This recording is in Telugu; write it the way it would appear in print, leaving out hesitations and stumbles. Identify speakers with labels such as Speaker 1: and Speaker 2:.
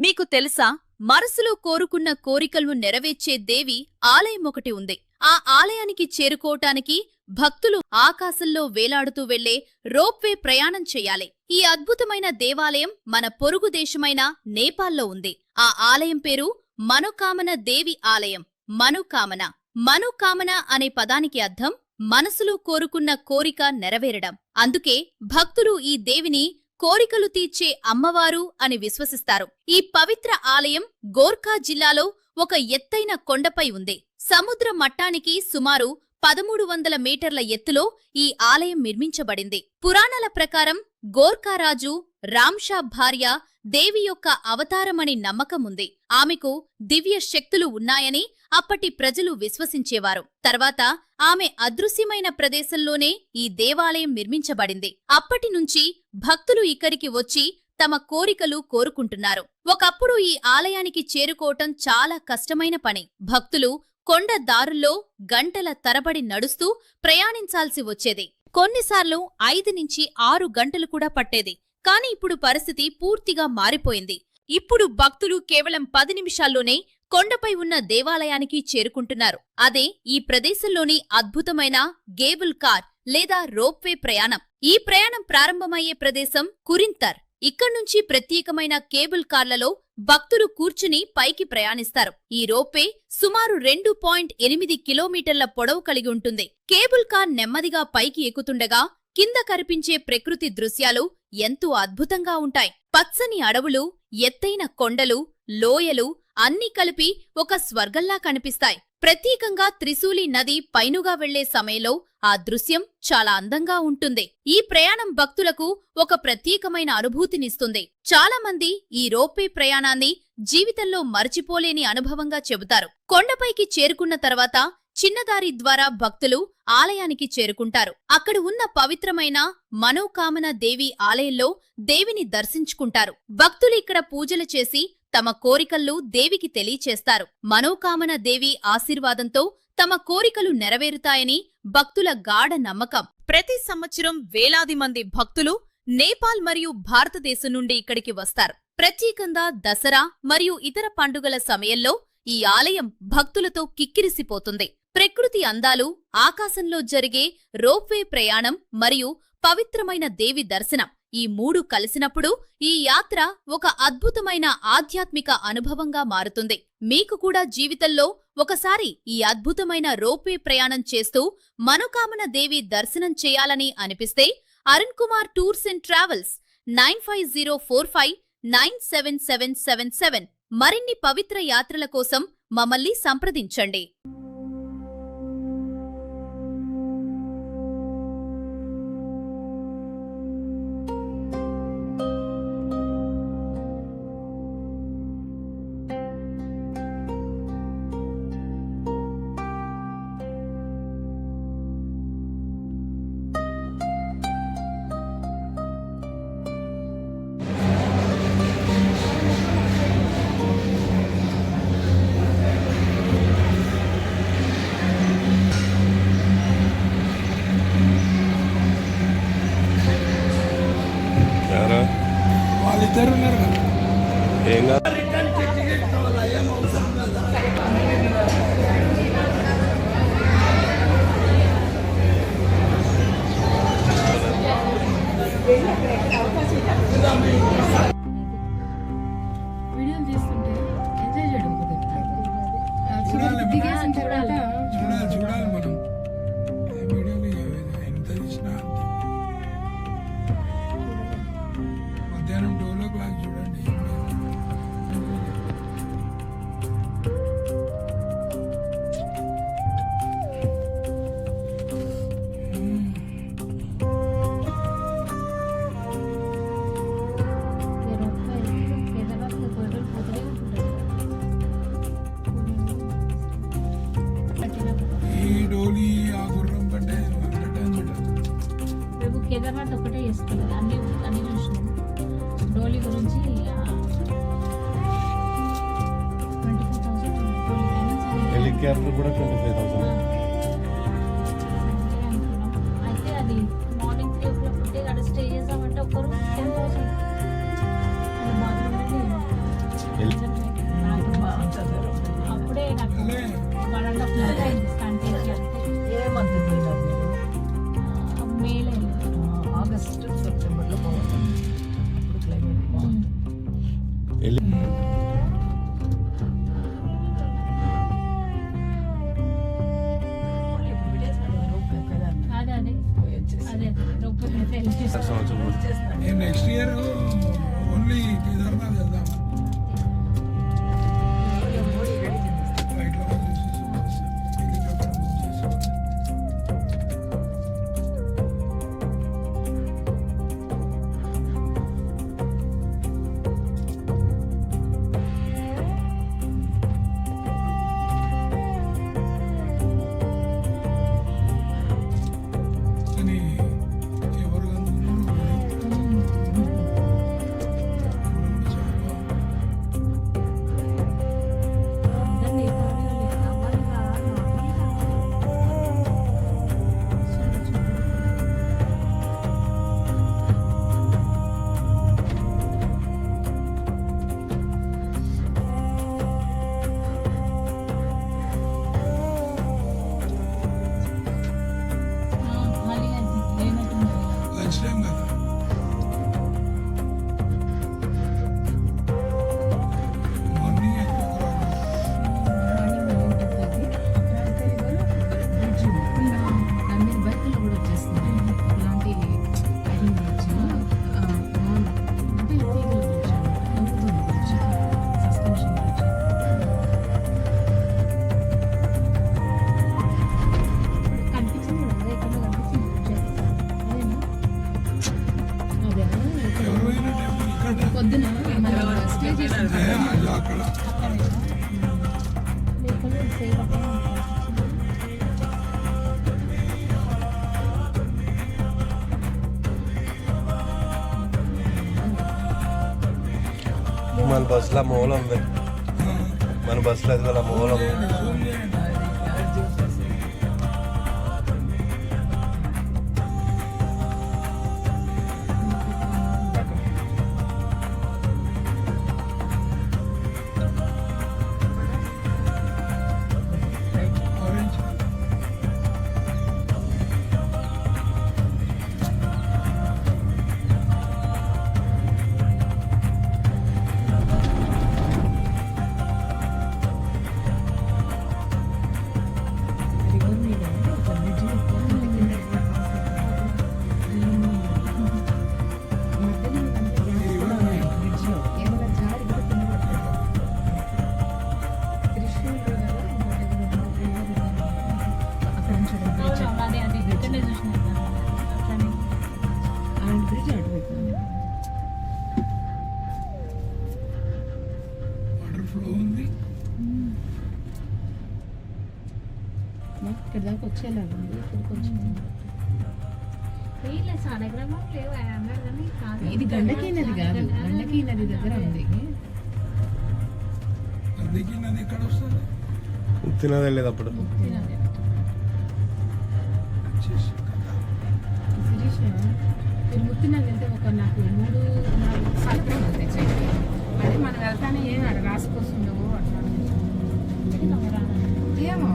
Speaker 1: మీకు తెలుసా, మనసులో కోరుకున్న కోరికలను నెరవేర్చే దేవి ఆలయం ఒకటి ఉంది. ఆ ఆలయానికి చేరుకోవటానికి భక్తులు ఆకాశంలో వేలాడుతూ వెళ్లే రోప్వే ప్రయాణం చెయ్యాలి. ఈ అద్భుతమైన దేవాలయం మన పొరుగు దేశమైన నేపాల్లో ఉంది. ఆ ఆలయం పేరు మనోకామన దేవి ఆలయం. మనోకామన మనోకామన అనే పదానికి అర్థం మనసులో కోరుకున్న కోరిక నెరవేరడం. అందుకే భక్తులు ఈ దేవిని కోరికలు తీర్చే అమ్మవారు అని విశ్వసిస్తారు. ఈ పవిత్ర ఆలయం గోర్ఖా జిల్లాలో ఒక ఎత్తైన కొండపై ఉంది. సముద్ర మట్టానికి సుమారు 1300 మీటర్ల ఎత్తులో ఈ ఆలయం నిర్మించబడింది. పురాణాల ప్రకారం గోర్ఖా రాజు రామ్షా భార్య దేవి యొక్క అవతారమని నమ్మకముంది. ఆమెకు దివ్య శక్తులు ఉన్నాయని అప్పటి ప్రజలు విశ్వసించేవారు. తర్వాత ఆమె అదృశ్యమైన ప్రదేశంలోనే ఈ దేవాలయం నిర్మించబడింది. అప్పటినుంచి భక్తులు ఇక్కడికి వచ్చి తమ కోరికలు కోరుకుంటున్నారు. ఒకప్పుడు ఈ ఆలయానికి చేరుకోవటం చాలా కష్టమైన పని. భక్తులు కొండ దారుల్లో గంటల తరబడి నడుస్తూ ప్రయాణించాల్సి వచ్చేది. కొన్నిసార్లు 5 నుంచి 6 గంటలు కూడా పట్టేది. కాని ఇప్పుడు పరిస్థితి పూర్తిగా మారిపోయింది. ఇప్పుడు భక్తులు కేవలం 10 నిమిషాల్లోనే కొండపై ఉన్న దేవాలయానికి చేరుకుంటున్నారు. అదే ఈ ప్రదేశంలోని అద్భుతమైన గేబుల్ కార్ లేదా రోప్వే ప్రయాణం. ఈ ప్రయాణం ప్రారంభమయ్యే ప్రదేశం కురింతర్. ఇక్కడ్నుంచి ప్రత్యేకమైన కేబుల్ కార్లలో భక్తులు కూర్చుని పైకి ప్రయాణిస్తారు. ఈ రోప్వే సుమారు 2.8 కిలోమీటర్ల పొడవు కలిగి ఉంటుంది. కేబుల్ కార్ నెమ్మదిగా పైకి ఎక్కుతుండగా కింద కనిపించే ప్రకృతి దృశ్యాలు ఎంతో అద్భుతంగా ఉంటాయి. పచ్చని అడవులు, ఎత్తైన కొండలు, లోయలు అన్నీ కలిపి ఒక స్వర్గంలా కనిపిస్తాయి. ప్రత్యేకంగా త్రిశూలి నది పైనుగా వెళ్లే సమయంలో ఆ దృశ్యం చాలా అందంగా ఉంటుంది. ఈ ప్రయాణం భక్తులకు ఒక ప్రత్యేకమైన అనుభూతినిస్తుంది. చాలా మంది ఈ రోప్వే ప్రయాణాన్ని జీవితంలో మర్చిపోలేని అనుభవంగా చెబుతారు. కొండపైకి చేరుకున్న తర్వాత చిన్నదారి ద్వారా భక్తులు ఆలయానికి చేరుకుంటారు. అక్కడ ఉన్న పవిత్రమైన మనోకామన దేవి ఆలయంలో దేవిని దర్శించుకుంటారు. భక్తులు ఇక్కడ పూజలు చేసి తమ కోరికలు దేవికి తెలియచేస్తారు. మనోకామన దేవి ఆశీర్వాదంతో తమ కోరికలు నెరవేరుతాయని భక్తుల గాఢ నమ్మకం. ప్రతి సంవత్సరం వేలాది మంది భక్తులు నేపాల్ మరియు భారతదేశం నుండి ఇక్కడికి వస్తారు. ప్రత్యేకంగా దసరా మరియు ఇతర పండుగల సమయంలో ఈ ఆలయం భక్తులతో కిక్కిరిసిపోతుంది. ప్రకృతి అందాలు, ఆకాశంలో జరిగే రోప్వే ప్రయాణం మరియు పవిత్రమైన దేవి దర్శనం ఈ 3 కలిసినప్పుడు ఈ యాత్ర ఒక అద్భుతమైన ఆధ్యాత్మిక అనుభవంగా మారుతుంది. మీకు కూడా జీవితంలో ఒకసారి ఈ అద్భుతమైన రోప్వే ప్రయాణం చేస్తూ మనోకామన దేవి దర్శనం చేయాలని అనిపిస్తే Arun Kumar tours and travels 9504597777 మరిన్ని పవిత్ర యాత్రల కోసం మమ్మల్ని సంప్రదించండి.
Speaker 2: వాళ్ళిద్దరు ఉన్నారు కదా.
Speaker 3: ఏం కాదు.
Speaker 4: వీడియోలు తీస్తుంటే ఎంజాయ్ చేయడం
Speaker 2: చూడాలి మనం. వీడియోలు ఎంత తీసినా మధ్యాహ్నం 12 o'clock చూడండి. ఈ డోలీ ఆ గుర్రం కంటే
Speaker 4: రేపు కేదార్నాథ్ ఒకటే చేస్తుంది. అన్ని చూసినాం. డోలీ గురించి 24,000
Speaker 3: హెలికాప్టర్ కూడా 25,000.
Speaker 4: అయితే అది మార్నింగ్ 3 o'clock ఉంటే అక్కడ స్టే చేసామంటే ఒక్కరు 10,000. బాత్రూమ్ అప్పుడే నాకు
Speaker 2: అల్లే
Speaker 4: 1.5 month అయింది స్కాన్ చేసి అంతే.
Speaker 5: ఏ మంత్ పోయినారు మీరు
Speaker 4: మేలో వెళ్ళాను.
Speaker 5: ఆగస్ట్ సెప్టెంబర్లో బాగుంటుంది అప్పుడు క్లైమేట్ బాగుంటుంది
Speaker 3: వెళ్ళి
Speaker 5: మళ్ళీ ఇప్పుడు విడేసినాడు రూపాయి కదా
Speaker 4: అదే అదే
Speaker 5: పోయి వచ్చేసి
Speaker 4: అదే రూపాయలు అయితే వెళ్ళేసి
Speaker 3: సంవత్సరం
Speaker 5: వచ్చేసినాడు
Speaker 2: నేను నెక్స్ట్ ఇయర్ ఓన్లీ కేదార్నాథ్ వెళ్దాం
Speaker 5: మోడీ రెడీ చేసేస్తాడు
Speaker 2: ఫ్లైట్లో హెలికాప్టర్ బుక్ చేసి కానీ ఎవరు కనుక్కున్నారు చాలా
Speaker 4: అందరినీ మళ్ళీ లేనట్టుంది.
Speaker 2: లంచ్ టైం కదా మార్నింగ్ ఎక్కువ
Speaker 6: దాని బైకులు కూడా వచ్చేస్తున్నాయి ఇలాంటి ఐరన్ బ్రిడ్జ్ అంటే తీగల బ్రిడ్జ్ నవ్వుతుంది బ్రిడ్జ్ సస్పెన్షన్ బ్రిడ్జ్
Speaker 4: కనిపించింది కదా, ఎక్కడ కనిపించింది
Speaker 6: అదే
Speaker 2: ఎవరు పోయినా టెంపుల్ ఇక్కడ
Speaker 6: పొద్దున మనం స్టే చేసిన
Speaker 2: అయ్యో, అక్కడ
Speaker 4: లేకుండా సేవ్ అక్కడ
Speaker 3: మన బస్సులో మూలం ఉంది మన బస్సులో అది వాళ్ళ మూలం
Speaker 2: ఫోన్ చేయండి
Speaker 5: యాడ్ చేసేసి
Speaker 2: ఆరెంజ్
Speaker 6: రివర్ మీద ఒక బ్రిడ్జ్ బ్రిడ్జ్ లో ఏమైనా జారి కూడా కింద పడతారు త్రిశూల్ రివర్ అక్కడ నుంచి ఒక బ్రిడ్జ్
Speaker 4: అదే అదే ఇక్కడే చూసినాను అట్లానే
Speaker 6: అలాంటి బ్రిడ్జ్ అటువైపు ఉంది.
Speaker 2: వాటర్ ఫ్లో ఉంది
Speaker 6: ఇక్కడ దాకా వచ్చేలాగా ఉంది ఇక్కడ కొంచెం
Speaker 4: వీళ్ళే సాడగ్రామం లేవు అన్నాడు కానీ కాదు.
Speaker 6: ఇది గండకీ నది కాదు గండకీ నది దగ్గర ఉంది
Speaker 2: అందుకే నది ఎక్కడ వస్తుంది
Speaker 3: తినదే లేదు అప్పుడు
Speaker 4: తినాలి.
Speaker 2: వచ్చేసి కదా.
Speaker 6: శిరీష మీరు ముత్తినది అంటే ఒక నాకు 3-4 సార్లు తెచ్చాయి అదే మనం వెళ్తానే ఏం అక్కడ రాసిపోతుందో అట్లా
Speaker 4: ఇది నమ్మరాను.
Speaker 6: ఏమో